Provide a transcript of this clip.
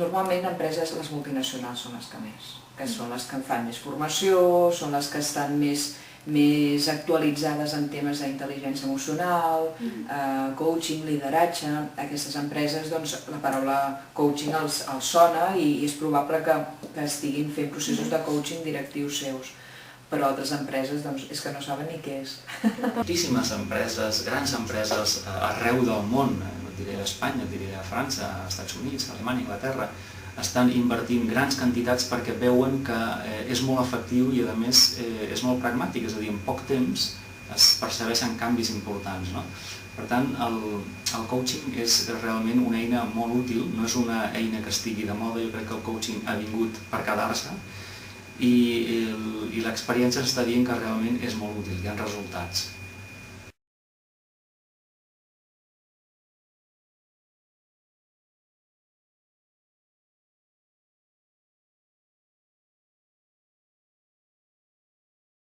Normalment empreses, les multinacionals són les que més, que són les que fan més formació, són les que estan més actualitzades en temes d'intel·ligència emocional, coaching, lideratge. Aquestes empreses, doncs, la paraula coaching els sona i és probable que estiguin fent processos de coaching directius seus. Però altres empreses doncs, és que no saben ni què és. Moltíssimes empreses, grans empreses arreu del món, no et diré a Espanya, et diré a França, als Estats Units, a Alemanya, a Anglaterra, estan invertint grans quantitats perquè veuen que és molt efectiu i a més és molt pragmàtic, és a dir, en poc temps es percebeixen canvis importants. Per tant, el coaching és realment una eina molt útil, no és una eina que estigui de moda, jo crec que el coaching ha vingut per quedar-se i l'experiència ens està dient que realment és molt útil, hi ha resultats.